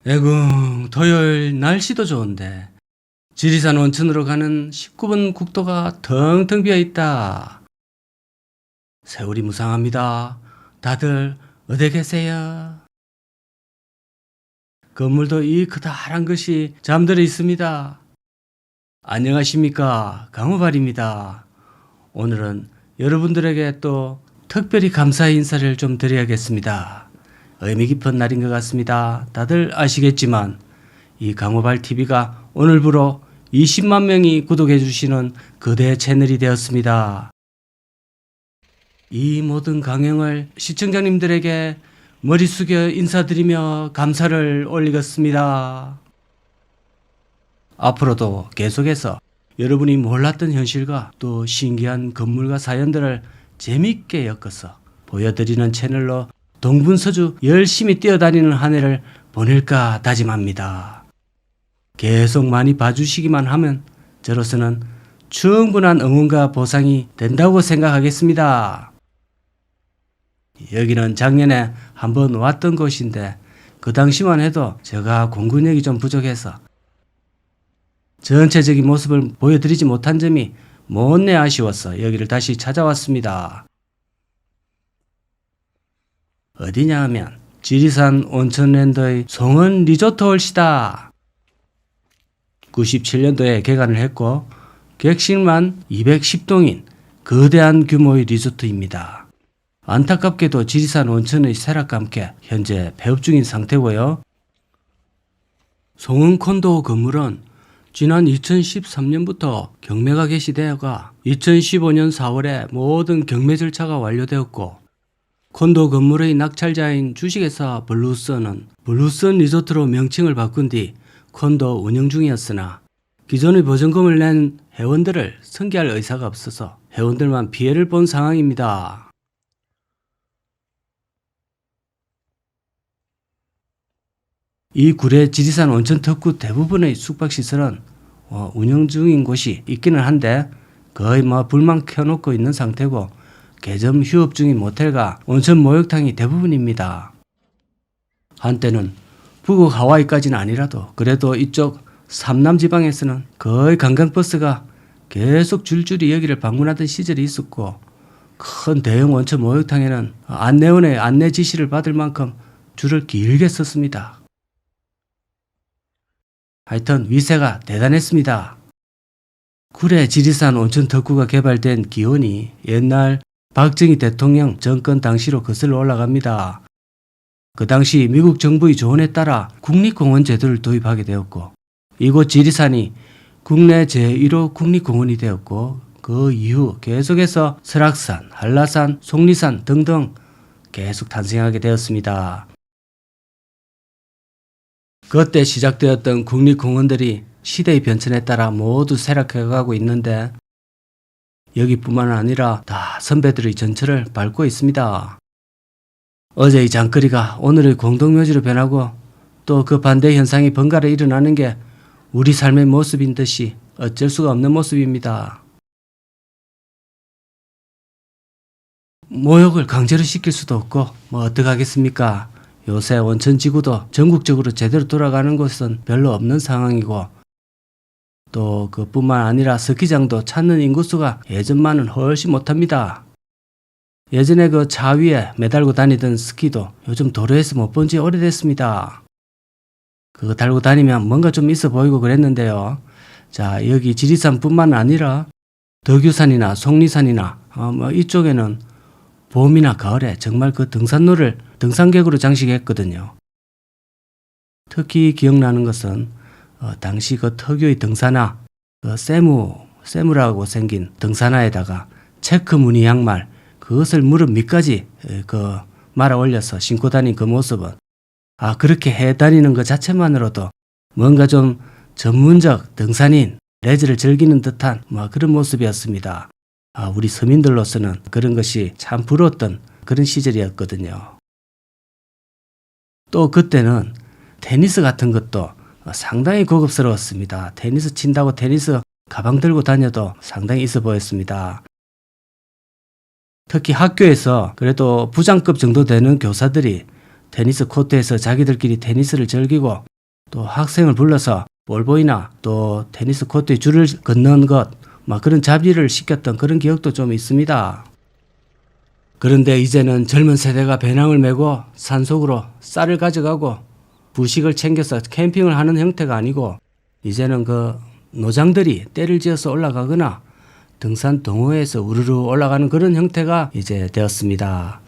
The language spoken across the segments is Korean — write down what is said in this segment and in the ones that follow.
에구, 토요일 날씨도 좋은데 지리산 온천으로 가는 19번 국도가 텅텅 비어 있다. 세월이 무상합니다. 다들 어디 계세요? 건물도 이 크다란 것이 잠들어 있습니다. 안녕하십니까, 강호발입니다. 오늘은 여러분들에게 또 특별히 감사의 인사를 좀 드려야겠습니다. 의미 깊은 날인 것 같습니다. 다들 아시겠지만 이 강호발TV가 오늘부로 20만 명이 구독해 주시는 거대 채널이 되었습니다. 이 모든 강행을 시청자님들에게 머리 숙여 인사드리며 감사를 올리겠습니다. 앞으로도 계속해서 여러분이 몰랐던 현실과 또 신기한 건물과 사연들을 재밌게 엮어서 보여드리는 채널로 동분서주 열심히 뛰어다니는 한 해를 보낼까 다짐합니다. 계속 많이 봐주시기만 하면 저로서는 충분한 응원과 보상이 된다고 생각하겠습니다. 여기는 작년에 한번 왔던 곳인데 그 당시만 해도 제가 공군력이 좀 부족해서 전체적인 모습을 보여드리지 못한 점이 못내 아쉬워서 여기를 다시 찾아왔습니다. 어디냐 하면 지리산 온천랜드의 송은 리조트홀시다. 97년도에 개관을 했고 객실만 210동인 거대한 규모의 리조트입니다. 안타깝게도 지리산 온천의 쇠락과 함께 현재 폐업 중인 상태고요. 송은 콘도 건물은 지난 2013년부터 경매가 개시되어가 2015년 4월에 모든 경매 절차가 완료되었고 콘도 건물의 낙찰자인 주식회사 블루선은 블루선 리조트로 명칭을 바꾼 뒤 콘도 운영 중이었으나 기존의 보전금을 낸 회원들을 승계할 의사가 없어서 회원들만 피해를 본 상황입니다. 이 구례 지리산 온천 특구 대부분의 숙박시설은 운영 중인 곳이 있기는 한데 거의 불만 켜놓고 있는 상태고 개점 휴업 중인 모텔과 온천 목욕탕이 대부분입니다. 한때는 북극 하와이까지는 아니라도 그래도 이쪽 삼남 지방에서는 거의 관광버스가 계속 줄줄이 여기를 방문하던 시절이 있었고 큰 대형 온천 목욕탕에는 안내원의 안내 지시를 받을 만큼 줄을 길게 섰습니다. 하여튼 위세가 대단했습니다. 구례 지리산 온천 특구가 개발된 기원이 옛날 박정희 대통령 정권 당시로 거슬러 올라갑니다. 그 당시 미국 정부의 조언에 따라 국립공원 제도를 도입하게 되었고 이곳 지리산이 국내 제1호 국립공원이 되었고 그 이후 계속해서 설악산, 한라산, 속리산 등등 계속 탄생하게 되었습니다. 그때 시작되었던 국립공원들이 시대의 변천에 따라 모두 쇠락해가고 있는데 여기뿐만 아니라 다 선배들의 전철을 밟고 있습니다. 어제의 장거리가 오늘의 공동묘지로 변하고 또 그 반대 현상이 번갈아 일어나는 게 우리 삶의 모습인 듯이 어쩔 수가 없는 모습입니다. 모욕을 강제로 시킬 수도 없고 어떡하겠습니까? 요새 온천지구도 전국적으로 제대로 돌아가는 곳은 별로 없는 상황이고 또 그뿐만 아니라 스키장도 찾는 인구수가 예전만은 훨씬 못합니다. 예전에 그 차 위에 매달고 다니던 스키도 요즘 도로에서 못 본 지 오래됐습니다. 그거 달고 다니면 뭔가 좀 있어 보이고 그랬는데요. 자, 여기 지리산뿐만 아니라 덕유산이나 속리산이나 이쪽에는 봄이나 가을에 정말 그 등산로를 등산객으로 장식했거든요. 특히 기억나는 것은 당시 그 특유의 등산화, 그 세무라고 생긴 등산화에다가 체크 무늬 양말, 그것을 무릎 밑까지 말아 올려서 신고 다닌 그 모습은 그렇게 해 다니는 것 자체만으로도 뭔가 좀 전문적 등산인, 레저를 즐기는 듯한 그런 모습이었습니다. 우리 서민들로서는 그런 것이 참 부러웠던 그런 시절이었거든요. 또 그때는 테니스 같은 것도 상당히 고급스러웠습니다. 테니스 친다고 테니스 가방 들고 다녀도 상당히 있어 보였습니다. 특히 학교에서 그래도 부장급 정도 되는 교사들이 테니스 코트에서 자기들끼리 테니스를 즐기고 또 학생을 불러서 볼보이나 또 테니스 코트에 줄을 걷는 것, 막 그런 잡일을 시켰던 그런 기억도 좀 있습니다. 그런데 이제는 젊은 세대가 배낭을 메고 산속으로 쌀을 가져가고 부식을 챙겨서 캠핑을 하는 형태가 아니고 이제는 그 노장들이 때를 지어서 올라가거나 등산 동호회에서 우르르 올라가는 그런 형태가 이제 되었습니다.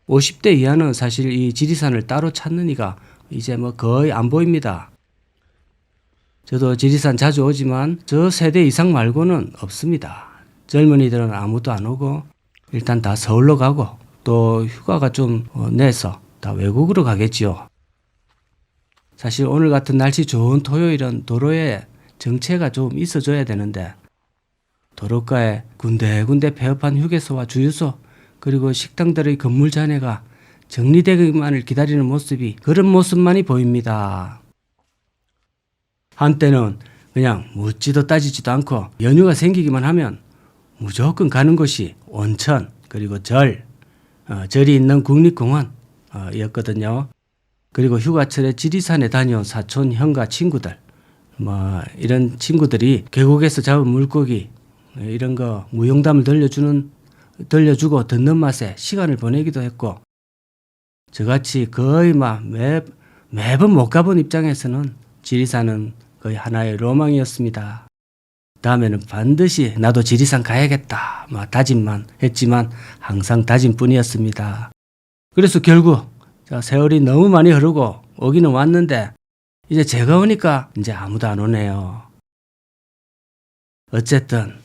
50대 이하는 사실 이 지리산을 따로 찾는 이가 이제 뭐 거의 안 보입니다. 저도 지리산 자주 오지만 저 세대 이상 말고는 없습니다. 젊은이들은 아무도 안 오고 일단 다 서울로 가고 또 휴가가 좀 내서 다 외국으로 가겠지요. 사실 오늘 같은 날씨 좋은 토요일은 도로에 정체가 좀 있어줘야 되는데 도로가에 군데군데 폐업한 휴게소와 주유소 그리고 식당들의 건물 잔해가 정리되기만을 기다리는 모습이 그런 모습만이 보입니다. 한때는 그냥 묻지도 따지지도 않고 연휴가 생기기만 하면 무조건 가는 곳이 온천 그리고 절이 있는 국립공원이었거든요. 그리고 휴가철에 지리산에 다녀온 사촌 형과 친구들 이런 친구들이 계곡에서 잡은 물고기 이런 거 무용담을 들려주고 듣는 맛에 시간을 보내기도 했고 저같이 거의 매번 못 가본 입장에서는 지리산은 거의 하나의 로망이었습니다. 다음에는 반드시 나도 지리산 가야겠다 다짐만 했지만 항상 다짐뿐이었습니다. 그래서 결국 세월이 너무 많이 흐르고 오기는 왔는데 이제 제가 오니까 이제 아무도 안 오네요. 어쨌든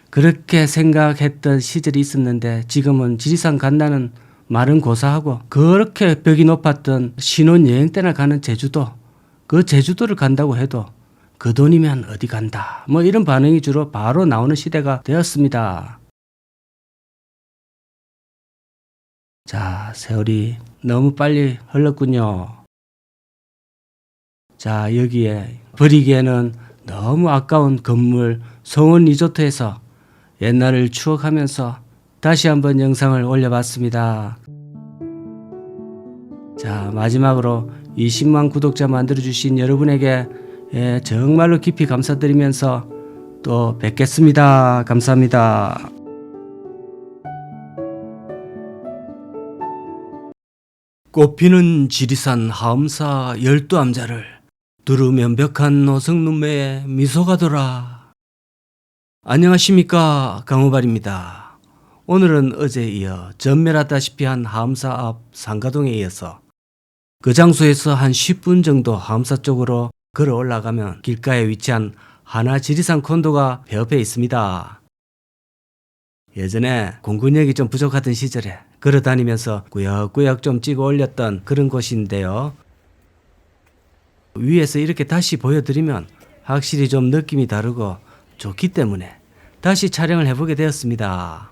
그렇게 생각했던 시절이 있었는데 지금은 지리산 간다는 말은 고사하고 그렇게 벽이 높았던 신혼여행 때나 가는 제주도 그 제주도를 간다고 해도 그 돈이면 어디 간다 이런 반응이 주로 바로 나오는 시대가 되었습니다. 자, 세월이 너무 빨리 흘렀군요. 자, 여기에 버리기에는 너무 아까운 건물 성원 리조트에서 옛날을 추억하면서 다시 한번 영상을 올려봤습니다. 자, 마지막으로 20만 구독자 만들어주신 여러분에게 정말로 깊이 감사드리면서 또 뵙겠습니다. 감사합니다. 꽃피는 지리산 하엄사 12암자를 두루 면벽한 노성눈매에 미소가 돌아. 안녕하십니까, 강호발입니다. 오늘은 어제에 이어 전멸하다시피 한 하엄사 앞 상가동에 이어서 그 장소에서 한 10분 정도 하엄사 쪽으로 걸어 올라가면 길가에 위치한 하나 지리산 콘도가 폐업해 있습니다. 예전에 공군력이 좀 부족하던 시절에 걸어 다니면서 꾸역꾸역 좀 찍어 올렸던 그런 곳인데요. 위에서 이렇게 다시 보여드리면 확실히 좀 느낌이 다르고 좋기 때문에 다시 촬영을 해보게 되었습니다.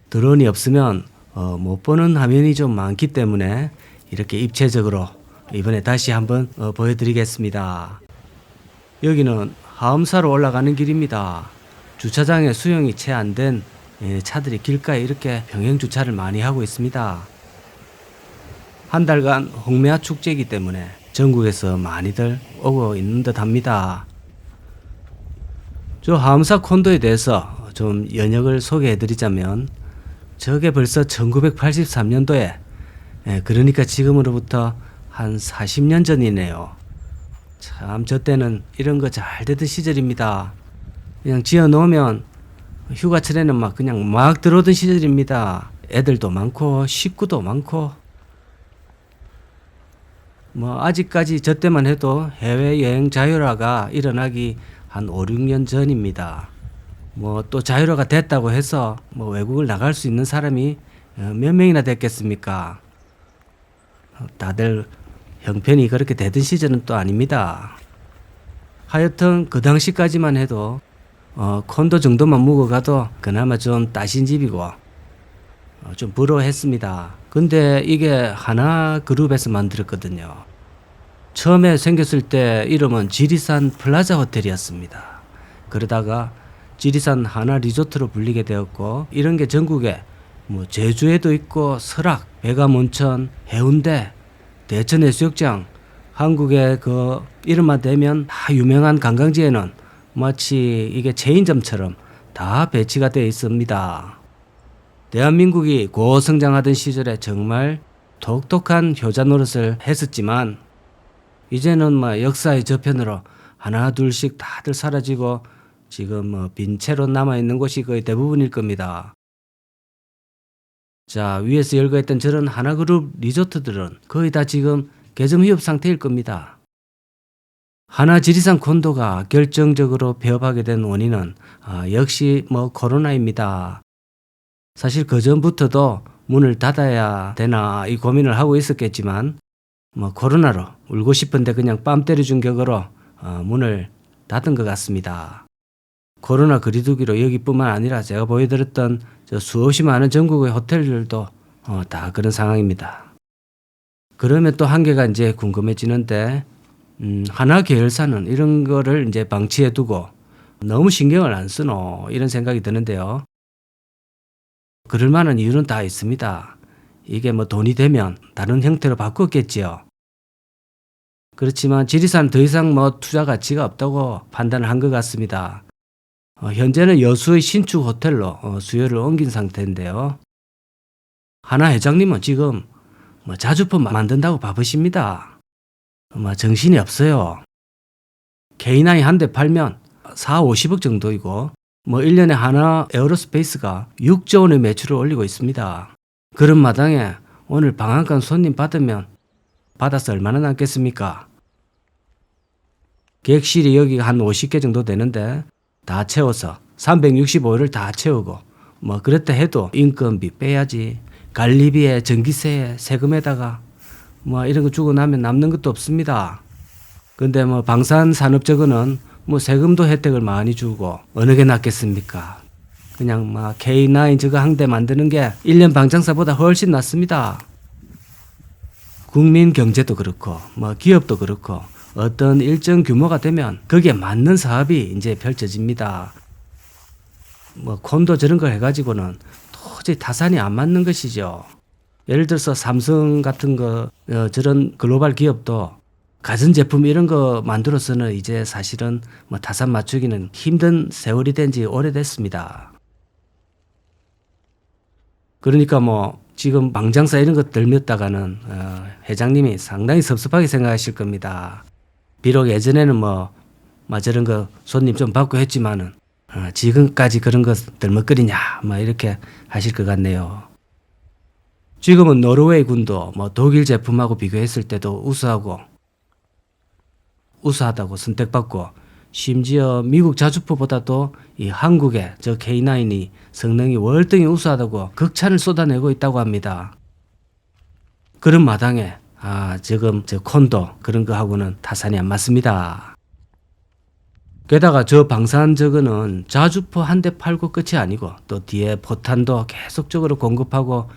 드론이 없으면 못 보는 화면이 좀 많기 때문에 이렇게 입체적으로 이번에 다시 한번 보여드리겠습니다. 여기는 하엄사로 올라가는 길입니다. 주차장에 수용이 채 안 된 차들이 길가에 이렇게 병행 주차를 많이 하고 있습니다. 한 달간 홍매화 축제이기 때문에 전국에서 많이들 오고 있는 듯 합니다. 저 하엄사 콘도에 대해서 좀 연역을 소개해 드리자면 저게 벌써 1983년도에 그러니까 지금으로부터 한 40년 전이네요. 참 저 때는 이런 거 잘 되던 시절입니다. 그냥 지어 놓으면 휴가철에는 그냥 막 들어오던 시절입니다. 애들도 많고 식구도 많고 아직까지 저 때만 해도 해외여행 자율화가 일어나기 한 5, 6년 전입니다. 또 자율화가 됐다고 해서 외국을 나갈 수 있는 사람이 몇 명이나 됐겠습니까? 다들 형편이 그렇게 되던 시절은 또 아닙니다. 하여튼 그 당시까지만 해도 콘도 정도만 묵어가도 그나마 좀 따신 집이고 좀 부러워했습니다. 근데 이게 하나 그룹에서 만들었거든요. 처음에 생겼을 때 이름은 지리산 플라자 호텔이었습니다. 그러다가 지리산 하나 리조트로 불리게 되었고 이런 게 전국에 제주에도 있고 설악, 백암온천, 해운대, 대천 해수욕장 한국의 그 이름만 대면 다 유명한 관광지에는 마치 이게 체인점처럼 다 배치가 되어 있습니다. 대한민국이 고성장하던 시절에 정말 독특한 효자 노릇을 했었지만 이제는 역사의 저편으로 하나 둘씩 다들 사라지고 지금 빈 채로 남아있는 곳이 거의 대부분일 겁니다. 자, 위에서 열거했던 저런 하나그룹 리조트들은 거의 다 지금 개점 휴업 상태일 겁니다. 하나 지리산 콘도가 결정적으로 폐업하게 된 원인은 역시 코로나입니다. 사실 그 전부터도 문을 닫아야 되나 이 고민을 하고 있었겠지만 코로나로 울고 싶은데 그냥 뺨 때려준 격으로 문을 닫은 것 같습니다. 코로나 거리두기로 여기뿐만 아니라 제가 보여드렸던 수없이 많은 전국의 호텔들도 다 그런 상황입니다. 그러면 또 한계가 이제 궁금해지는데 하나 계열사는 이런 거를 이제 방치해 두고 너무 신경을 안 쓰노 이런 생각이 드는데요. 그럴 만한 이유는 다 있습니다. 이게 돈이 되면 다른 형태로 바꿨겠지요. 그렇지만 지리산 더 이상 투자 가치가 없다고 판단을 한 것 같습니다. 현재는 여수의 신축 호텔로 수요를 옮긴 상태인데요. 하나 회장님은 지금 자주포 만든다고 바쁘십니다. 정신이 없어요. K9 한 대 팔면 4, 50억 정도이고 1년에 하나 에어로스페이스가 6조 원의 매출을 올리고 있습니다. 그런 마당에 오늘 방한간 손님 받아서 얼마나 남겠습니까? 객실이 여기 한 50개 정도 되는데 다 채워서 365일을 다 채우고 그랬다 해도 인건비 빼야지, 관리비에 전기세에 세금에다가 이런 거 주고 나면 남는 것도 없습니다. 근데 방산산업저거는 세금도 혜택을 많이 주고 어느 게 낫겠습니까? 그냥 K9 저거 한 대 만드는 게 1년 방장사보다 훨씬 낫습니다. 국민 경제도 그렇고 기업도 그렇고 어떤 일정 규모가 되면 거기에 맞는 사업이 이제 펼쳐집니다. 콘도 저런 걸 해가지고는 도저히 타산이 안 맞는 것이죠. 예를 들어서 삼성 같은 거 저런 글로벌 기업도 가전제품 이런 거 만들어서는 이제 사실은 타산 맞추기는 힘든 세월이 된 지 오래됐습니다. 그러니까 지금 방장사 이런 거 들렸다가는 회장님이 상당히 섭섭하게 생각하실 겁니다. 비록 예전에는 저런 거 손님 좀 받고 했지만은 지금까지 그런 거 들먹거리냐 이렇게 하실 것 같네요. 지금은 노르웨이 군도 독일 제품하고 비교했을 때도 우수하다고 선택받고 심지어 미국 자주포보다도 이 한국의 저 K9이 성능이 월등히 우수하다고 극찬을 쏟아내고 있다고 합니다. 그런 마당에 지금 저 콘도 그런 거 하고는 타산이 안 맞습니다. 게다가 저 방산 저거는 자주포 한 대 팔고 끝이 아니고 또 뒤에 포탄도 계속적으로 공급하고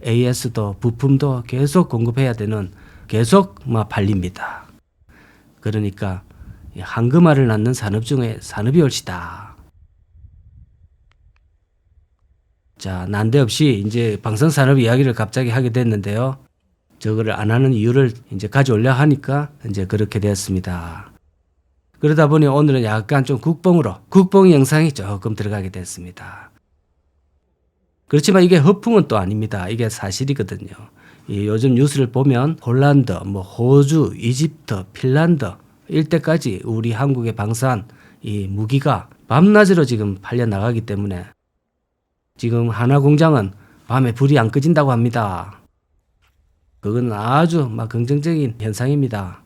AS도 부품도 계속 공급해야 되는 계속 팔립니다. 그러니까 황금알을 낳는 산업 중에 산업이 옳시다. 자, 난데없이 이제 방산산업 이야기를 갑자기 하게 됐는데요. 저거를 안 하는 이유를 이제 가져오려 하니까 이제 그렇게 되었습니다. 그러다 보니 오늘은 약간 좀 국뽕 영상이 조금 들어가게 됐습니다. 그렇지만 이게 허풍은 또 아닙니다. 이게 사실이거든요. 요즘 뉴스를 보면 폴란드, 호주, 이집트, 핀란드 일대까지 우리 한국의 방산 이 무기가 밤낮으로 지금 팔려 나가기 때문에 지금 하나 공장은 밤에 불이 안 꺼진다고 합니다. 그건 아주 긍정적인 현상입니다.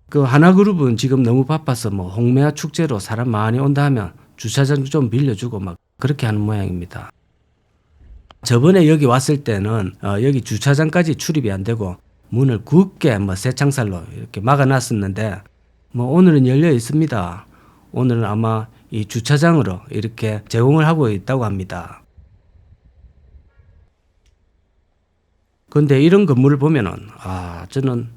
그 하나그룹은 지금 너무 바빠서 홍매화 축제로 사람 많이 온다 하면 주차장 좀 빌려주고 그렇게 하는 모양입니다. 저번에 여기 왔을 때는 여기 주차장까지 출입이 안 되고 문을 굳게 쇠창살로 이렇게 막아놨었는데 오늘은 열려 있습니다. 오늘은 아마 이 주차장으로 이렇게 제공을 하고 있다고 합니다. 근데 이런 건물을 보면은 저는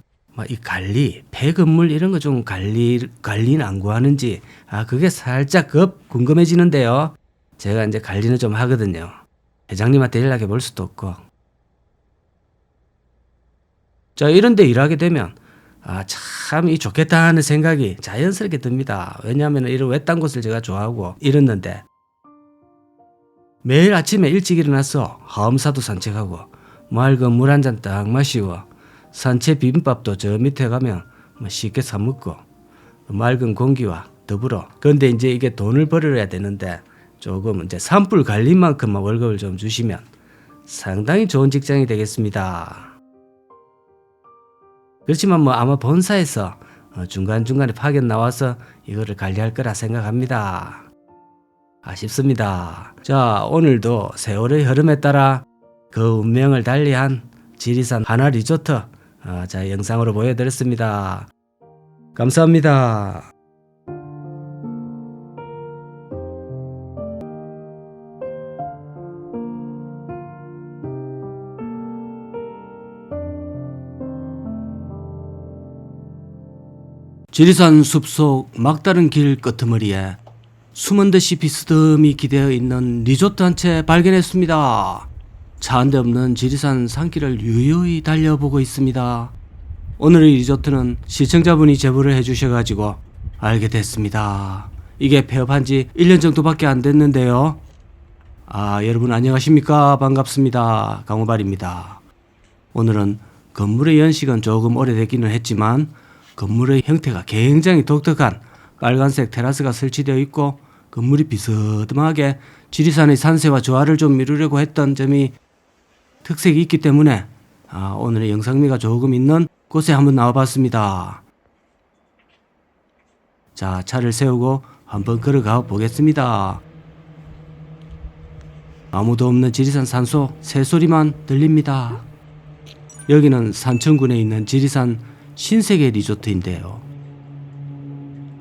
이 관리, 폐건물 이런 거 좀 관리는 안 구하는지 그게 살짝 궁금해지는데요. 제가 이제 관리는 좀 하거든요. 회장님한테 연락해 볼 수도 없고. 자, 이런 데 일하게 되면 참 이 좋겠다 하는 생각이 자연스럽게 듭니다. 왜냐하면 이런 외딴 곳을 제가 좋아하고 이랬는데 매일 아침에 일찍 일어나서 하엄사도 산책하고 맑은 물 한 잔 딱 마시고 산채 비빔밥도 저 밑에 가면 쉽게 사 먹고 맑은 공기와 더불어. 그런데 이제 이게 돈을 벌어야 되는데 조금 이제 산불 관리만큼만 월급을 좀 주시면 상당히 좋은 직장이 되겠습니다. 그렇지만 아마 본사에서 중간중간에 파견 나와서 이거를 관리할 거라 생각합니다. 아쉽습니다. 자, 오늘도 세월의 흐름에 따라 그 운명을 달리한 지리산 하나 리조트 자, 영상으로 보여드렸습니다. 감사합니다. 지리산 숲속 막다른 길 끄트머리에 숨은 듯이 비스듬히 기대어 있는 리조트 한 채 발견했습니다. 차 한 대 없는 지리산 산길을 유유히 달려보고 있습니다. 오늘의 리조트는 시청자분이 제보를 해주셔가지고 알게 됐습니다. 이게 폐업한 지 1년 정도밖에 안 됐는데요. 여러분 안녕하십니까? 반갑습니다. 강호발입니다. 오늘은 건물의 연식은 조금 오래됐기는 했지만 건물의 형태가 굉장히 독특한 빨간색 테라스가 설치되어 있고 건물이 비스듬하게 지리산의 산세와 조화를 좀 이루려고 했던 점이 특색이 있기 때문에 오늘의 영상미가 조금 있는 곳에 한번 나와봤습니다. 자, 차를 세우고 한번 걸어가 보겠습니다. 아무도 없는 지리산 산속 새소리만 들립니다. 여기는 산천군에 있는 지리산 신세계 리조트인데요.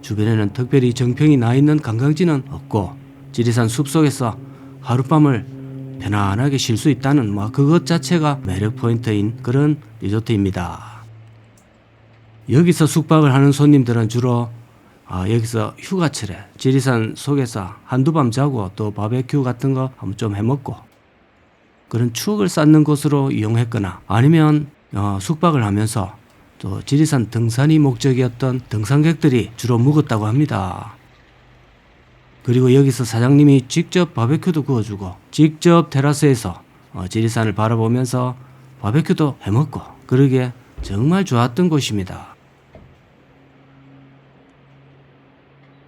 주변에는 특별히 정평이 나 있는 관광지는 없고 지리산 숲속에서 하룻밤을 편안하게 쉴 수 있다는 그것 자체가 매력 포인트인 그런 리조트입니다. 여기서 숙박을 하는 손님들은 주로 여기서 휴가철에 지리산 속에서 한두 밤 자고 또 바베큐 같은 거 한번 좀 해먹고 그런 추억을 쌓는 곳으로 이용했거나 아니면 숙박을 하면서 또 지리산 등산이 목적이었던 등산객들이 주로 묵었다고 합니다. 그리고 여기서 사장님이 직접 바베큐도 구워주고 직접 테라스에서 지리산을 바라보면서 바베큐도 해먹고 그러기에 정말 좋았던 곳입니다.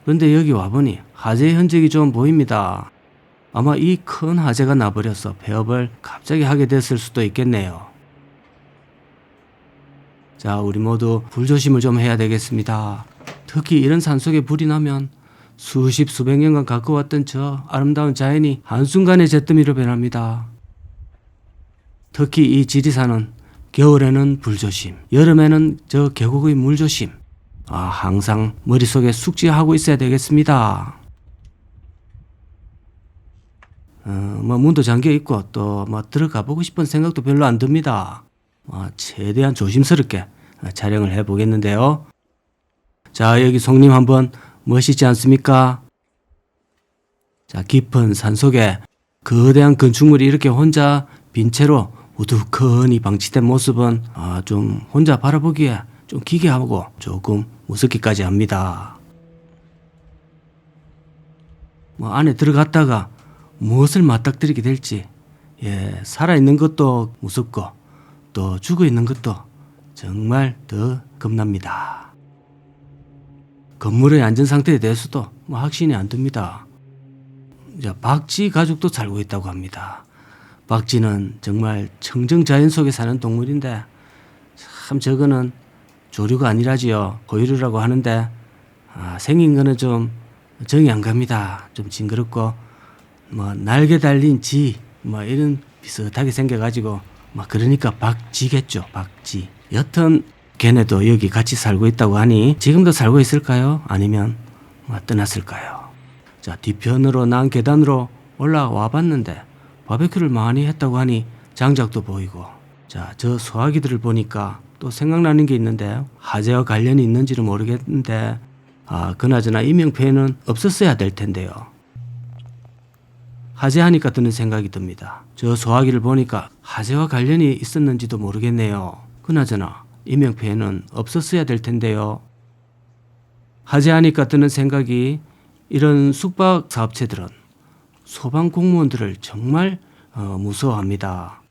그런데 여기 와보니 화재의 흔적이 좀 보입니다. 아마 이 큰 화재가 나버려서 폐업을 갑자기 하게 됐을 수도 있겠네요. 자, 우리 모두 불조심을 좀 해야 되겠습니다. 특히 이런 산속에 불이 나면 수십 수백 년간 가까웠던 저 아름다운 자연이 한순간에 잿더미로 변합니다. 특히 이 지리산은 겨울에는 불조심, 여름에는 저 계곡의 물조심 항상 머릿속에 숙지하고 있어야 되겠습니다. 문도 잠겨 있고 또 들어가 보고 싶은 생각도 별로 안 듭니다. 최대한 조심스럽게 촬영을 해 보겠는데요. 자, 여기 송림 한번 멋있지 않습니까? 자, 깊은 산속에 거대한 건축물이 이렇게 혼자 빈 채로 우두커니 방치된 모습은 좀 혼자 바라보기에 좀 기괴하고 조금 무섭기까지 합니다. 안에 들어갔다가 무엇을 맞닥뜨리게 될지 살아있는 것도 무섭고 또 죽어있는 것도 정말 더 겁납니다. 건물의 안전상태에 대해서도 확신이 안 듭니다. 박쥐 가족도 살고 있다고 합니다. 박쥐는 정말 청정자연 속에 사는 동물인데 참 저거는 조류가 아니라지요. 고유류라고 하는데 생긴 거는 좀 정이 안 갑니다. 좀 징그럽고 날개 달린 쥐 이런 비슷하게 생겨가지고 그러니까 박쥐겠죠. 박쥐. 여튼 걔네도 여기 같이 살고 있다고 하니 지금도 살고 있을까요? 아니면 떠났을까요? 자, 뒤편으로 난 계단으로 올라와 봤는데 바베큐를 많이 했다고 하니 장작도 보이고 자, 저 소화기들을 보니까 또 생각나는 게 있는데 화재와 관련이 있는지는 모르겠는데 그나저나 이 명패에는 없었어야 될 텐데요. 화재하니까 드는 생각이 듭니다. 저 소화기를 보니까 화재와 관련이 있었는지도 모르겠네요. 그나저나 이 명패에는 없었어야 될 텐데요. 하재하니까 드는 생각이 이런 숙박 사업체들은 소방 공무원들을 정말 무서워합니다.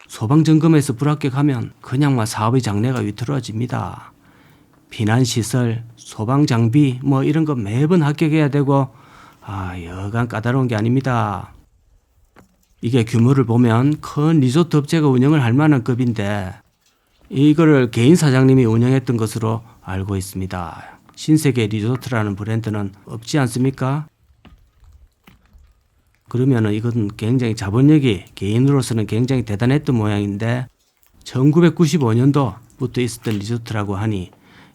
소방점검에서 불합격하면 그냥 막 사업의 장래가 위태로워집니다. 피난시설, 소방장비 뭐 이런 거 매번 합격해야 되고 여간 까다로운 게 아닙니다. 이게 규모를 보면 큰 리조트 업체가 운영을 할 만한 급인데 이거를 개인 사장님이 운영했던 것으로 알고 있습니다. 신세계 리조트라는 브랜드는 없지 않습니까? 그러면은 이건 굉장히 자본력이 개인으로서는 굉장히 대단했던 모양인데 1995년도부터 있었던 리조트라고 하니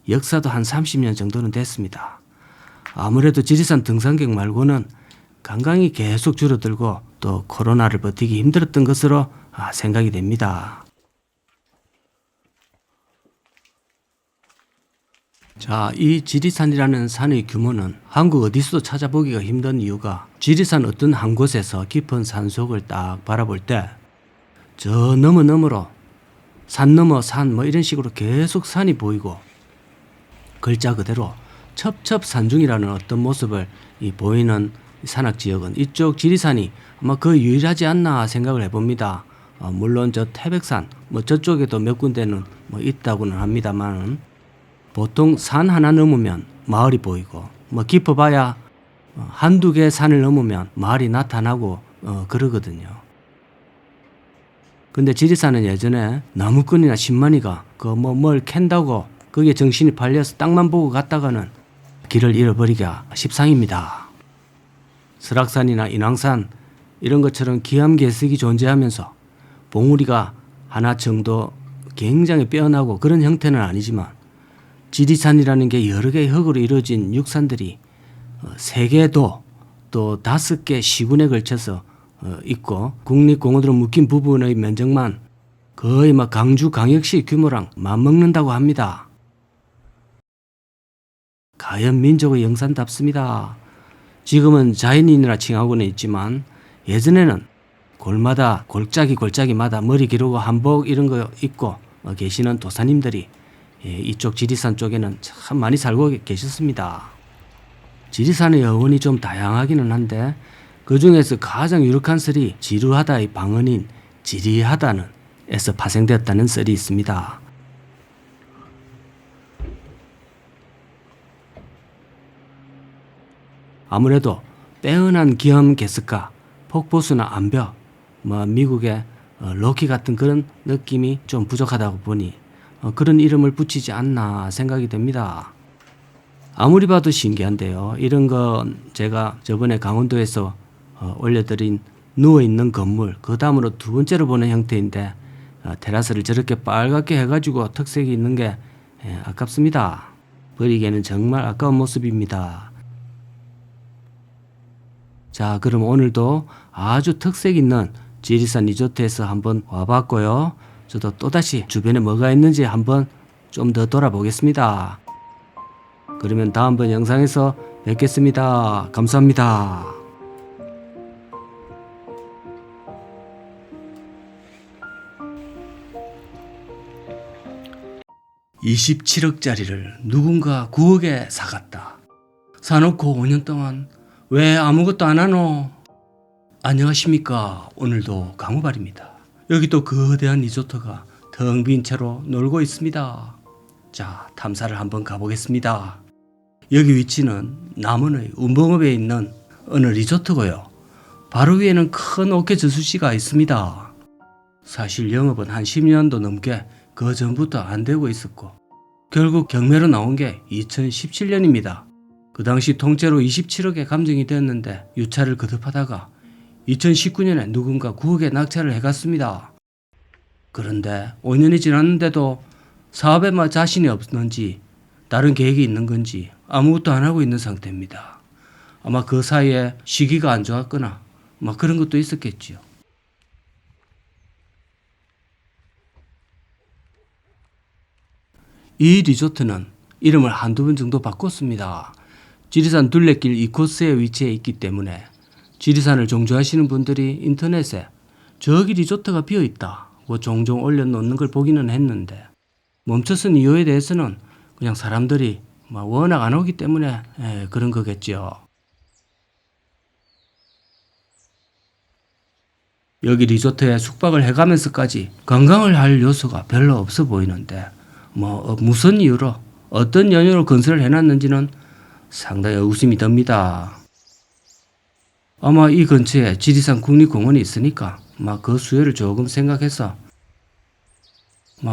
역사도 한 30년 정도는 됐습니다. 아무래도 지리산 등산객 말고는 관광이 계속 줄어들고 또 코로나를 버티기 힘들었던 것으로 생각이 됩니다. 자, 이 지리산이라는 산의 규모는 한국 어디서도 찾아보기가 힘든 이유가 지리산 어떤 한 곳에서 깊은 산속을 딱 바라볼 때 저 너머로 산 너머 산 뭐 이런 식으로 계속 산이 보이고 글자 그대로 첩첩산중이라는 어떤 모습을 보이는 산악지역은 이쪽 지리산이 아마 그 유일하지 않나 생각을 해봅니다. 물론 저 태백산 뭐 저쪽에도 몇 군데는 뭐 있다고는 합니다만 보통 산 하나 넘으면 마을이 보이고 뭐 깊어봐야 한두 개 산을 넘으면 마을이 나타나고 그러거든요. 근데 지리산은 예전에 나무꾼이나 신만이가 뭘 캔다고 거기에 정신이 팔려서 땅만 보고 갔다가는 길을 잃어버리기가 십상입니다. 설악산이나 인왕산 이런 것처럼 기암괴석이 존재하면서 봉우리가 하나 정도 굉장히 빼어나고 그런 형태는 아니지만 지리산이라는 게 여러 개의 흙으로 이루어진 육산들이 3개도 또 5개 시군에 걸쳐서 있고 국립공원으로 묶인 부분의 면적만 거의 막 강주광역시 규모랑 맞먹는다고 합니다. 가연 민족의 영산답습니다. 지금은 자연인이라 칭하고는 있지만 예전에는 골짜기마다 머리 기르고 한복 이런 거 입고 계시는 도사님들이 이쪽 지리산 쪽에는 참 많이 살고 계셨습니다. 지리산의 어원이 좀 다양하기는 한데 그 중에서 가장 유력한 설이 지루하다의 방언인 지리하다는 에서 파생되었다는 썰이 있습니다. 아무래도 빼어난 기암괴석과 폭포수나 암벽, 미국의 로키 같은 그런 느낌이 좀 부족하다고 보니 그런 이름을 붙이지 않나 생각이 됩니다. 아무리 봐도 신기한데요. 이런 건 제가 저번에 강원도에서 올려드린 누워있는 건물 그 다음으로 두 번째로 보는 형태인데 테라스를 저렇게 빨갛게 해가지고 특색이 있는 게 아깝습니다. 버리기에는 정말 아까운 모습입니다. 자, 그럼 오늘도 아주 특색 있는 지리산 리조트에서 한번 와봤고요. 저도 또다시 주변에 뭐가 있는지 한번 좀 더 돌아보겠습니다. 그러면 다음번 영상에서 뵙겠습니다. 감사합니다. 27억짜리를 누군가 9억에 사갔다. 사놓고 5년 동안 왜 아무것도 안 하노? 안녕하십니까. 오늘도 강우발입니다. 여기 또 거대한 리조트가 텅 빈 채로 놀고 있습니다. 자, 탐사를 한번 가보겠습니다. 여기 위치는 남원의 운봉읍에 있는 어느 리조트고요. 바로 위에는 큰 옥회 저수지가 있습니다. 사실 영업은 한 10년도 넘게 그 전부터 안 되고 있었고 결국 경매로 나온 게 2017년입니다. 그 당시 통째로 27억에 감정이 되었는데 유찰을 거듭하다가 2019년에 누군가 9억에 낙찰을 해갔습니다. 그런데 5년이 지났는데도 사업에 자신이 없는지 다른 계획이 있는 건지 아무것도 안 하고 있는 상태입니다. 아마 그 사이에 시기가 안 좋았거나 그런 것도 있었겠지요. 이 리조트는 이름을 한두 번 정도 바꿨습니다. 지리산 둘레길 2코스에 위치해 있기 때문에 지리산을 종주하시는 분들이 인터넷에 저기 리조트가 비어있다고 종종 올려놓는 걸 보기는 했는데 멈춰선 이유에 대해서는 그냥 사람들이 워낙 안 오기 때문에 그런 거겠죠. 여기 리조트에 숙박을 해가면서까지 관광을 할 요소가 별로 없어 보이는데 무슨 이유로 어떤 연유로 건설을 해놨는지는 상당히 의구심이 듭니다. 아마 이 근처에 지리산 국립공원이 있으니까 그 수요를 조금 생각해서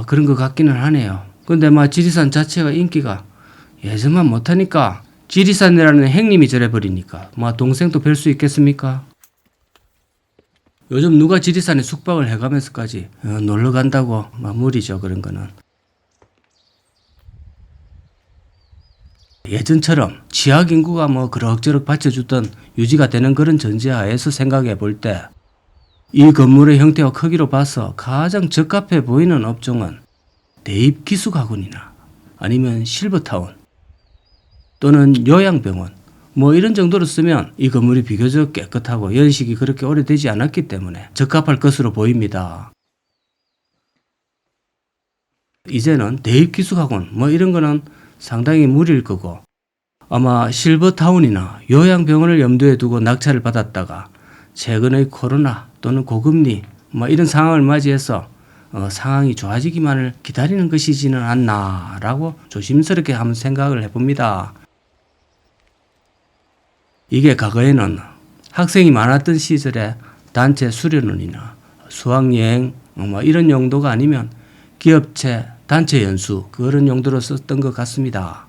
그런 것 같기는 하네요. 근데 지리산 자체가 인기가 예전만 못하니까 지리산이라는 행님이 저래버리니까 동생도 뵐 수 있겠습니까? 요즘 누가 지리산에 숙박을 해가면서까지 놀러 간다고 무리죠, 그런 거는. 예전처럼 취약 인구가 그럭저럭 받쳐주던 유지가 되는 그런 전제하에서 생각해 볼 때 이 건물의 형태와 크기로 봐서 가장 적합해 보이는 업종은 대입기숙학원이나 아니면 실버타운 또는 요양병원 이런 정도로 쓰면 이 건물이 비교적 깨끗하고 연식이 그렇게 오래되지 않았기 때문에 적합할 것으로 보입니다. 이제는 대입기숙학원 이런 거는 상당히 무리일 거고 아마 실버타운이나 요양병원을 염두에 두고 낙찰을 받았다가 최근의 코로나 또는 고금리 이런 상황을 맞이해서 상황이 좋아지기만을 기다리는 것이지는 않나라고 조심스럽게 한번 생각을 해봅니다. 이게 과거에는 학생이 많았던 시절에 단체 수련원이나 수학여행 이런 용도가 아니면 기업체 단체 연수 그런 용도로 썼던 것 같습니다.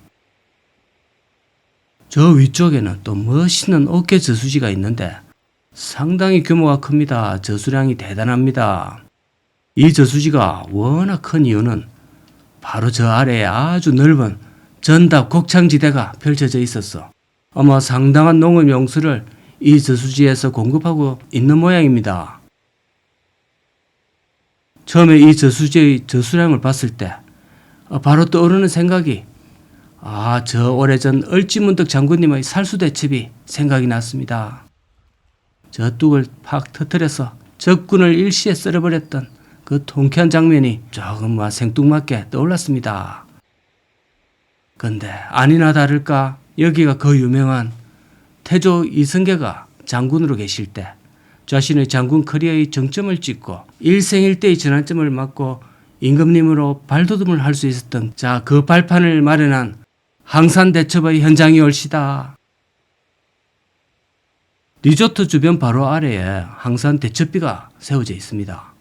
저 위쪽에는 또 멋있는 어깨 저수지가 있는데 상당히 규모가 큽니다. 저수량이 대단합니다. 이 저수지가 워낙 큰 이유는 바로 저 아래에 아주 넓은 전답 곡창지대가 펼쳐져 있어서 아마 상당한 농업 용수를 이 저수지에서 공급하고 있는 모양입니다. 처음에 이 저수지의 저수량을 봤을 때 바로 떠오르는 생각이 저 오래전 을지문덕 장군님의 살수대첩이 생각이 났습니다. 저 뚝을 팍 터뜨려서 적군을 일시에 썰어버렸던 그 통쾌한 장면이 조금 생뚱맞게 떠올랐습니다. 근데 아니나 다를까 여기가 그 유명한 태조 이성계가 장군으로 계실 때 자신의 장군 커리어의 정점을 찍고 일생일대의 전환점을 맞고 임금님으로 발돋움을 할 수 있었던 그 발판을 마련한 항산대첩의 현장이 올시다. 리조트 주변 바로 아래에 항산대첩비가 세워져 있습니다.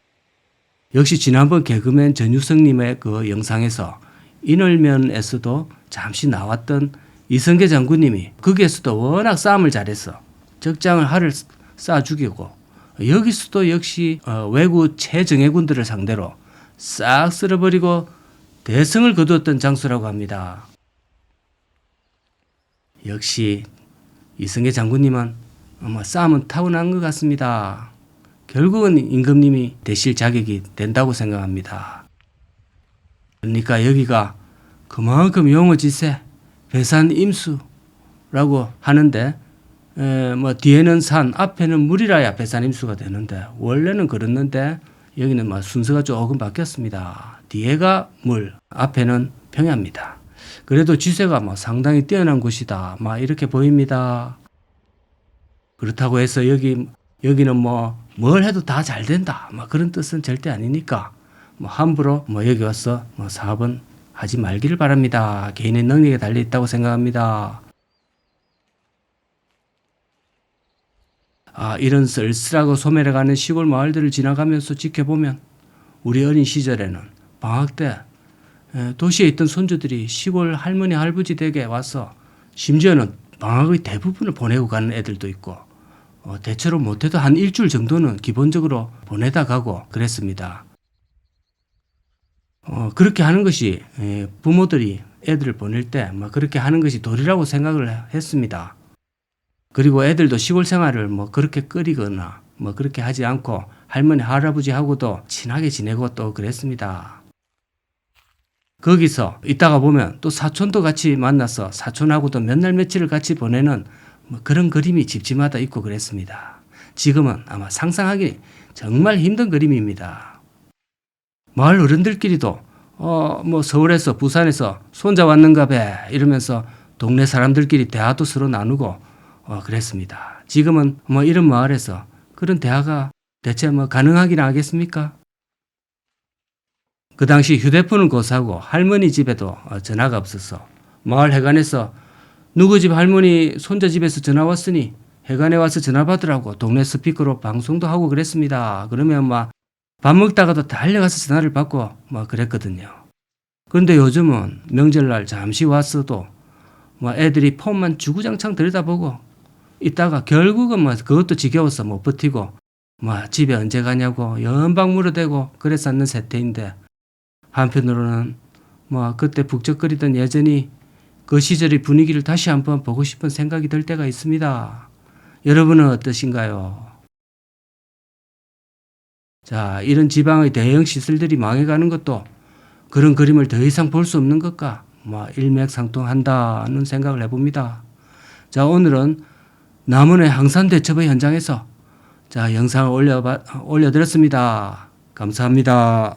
역시 지난번 개그맨 전유성님의 그 영상에서 인월면에서도 잠시 나왔던 이성계 장군님이 거기에서도 워낙 싸움을 잘해서 적장을 할을 쏴 죽이고 여기서도 역시 외구 최정예군들을 상대로 싹 쓸어버리고 대성을 거두었던 장소라고 합니다. 역시 이성계 장군님은 싸움은 타고난 것 같습니다. 결국은 임금님이 되실 자격이 된다고 생각합니다. 그러니까 여기가 그만큼 용어지세 배산임수라고 하는데 뒤에는 산 앞에는 물이라야 배산임수가 되는데 원래는 그랬는데 여기는 순서가 조금 바뀌었습니다. 뒤에가 물 앞에는 평야입니다. 그래도 지세가 상당히 뛰어난 곳이다 이렇게 보입니다. 그렇다고 해서 여기는 뭘 해도 다 잘 된다 그런 뜻은 절대 아니니까 함부로 여기 와서 사업은 하지 말기를 바랍니다. 개인의 능력에 달려 있다고 생각합니다. 이런 쓸쓸하고 소멸해가는 시골 마을들을 지나가면서 지켜보면 우리 어린 시절에는 방학 때 도시에 있던 손주들이 시골 할머니 할아버지 댁에 와서 심지어는 방학의 대부분을 보내고 가는 애들도 있고 대체로 못해도 한 일주일 정도는 기본적으로 보내다 가고 그랬습니다. 그렇게 하는 것이 부모들이 애들을 보낼 때 그렇게 하는 것이 도리라고 생각을 했습니다. 그리고 애들도 시골 생활을 그렇게 끓이거나 그렇게 하지 않고 할머니 할아버지하고도 친하게 지내고 또 그랬습니다. 거기서 있다가 보면 또 사촌도 같이 만나서 사촌하고도 몇 날 며칠을 같이 보내는 그런 그림이 집집마다 있고 그랬습니다. 지금은 아마 상상하기 정말 힘든 그림입니다. 마을 어른들끼리도 뭐 서울에서 부산에서 손자 왔는가 배 이러면서 동네 사람들끼리 대화도 서로 나누고 그랬습니다. 지금은 뭐 이런 마을에서 그런 대화가 대체 뭐 가능하긴 하겠습니까? 그 당시 휴대폰은 고사고 할머니 집에도 전화가 없어서 마을 회관에서 누구 집 할머니 손자 집에서 전화 왔으니 회관에 와서 전화 받으라고 동네 스피커로 방송도 하고 그랬습니다. 그러면 막 밥 먹다가도 달려가서 전화를 받고 막 그랬거든요. 그런데 요즘은 명절날 잠시 왔어도 뭐 애들이 폰만 주구장창 들여다보고 있다가 결국은 뭐 그것도 지겨워서 못 버티고 뭐 집에 언제 가냐고 연방 물어대고 그랬었는 세태인데, 한편으로는 뭐 그때 북적거리던 예전이 그 시절의 분위기를 다시 한번 보고 싶은 생각이 들 때가 있습니다. 여러분은 어떠신가요? 자, 이런 지방의 대형 시설들이 망해가는 것도 그런 그림을 더 이상 볼 수 없는 것과 뭐 일맥상통한다는 생각을 해봅니다. 자, 오늘은 남원의 항산대첩의 현장에서 자, 영상을 올려드렸습니다. 감사합니다.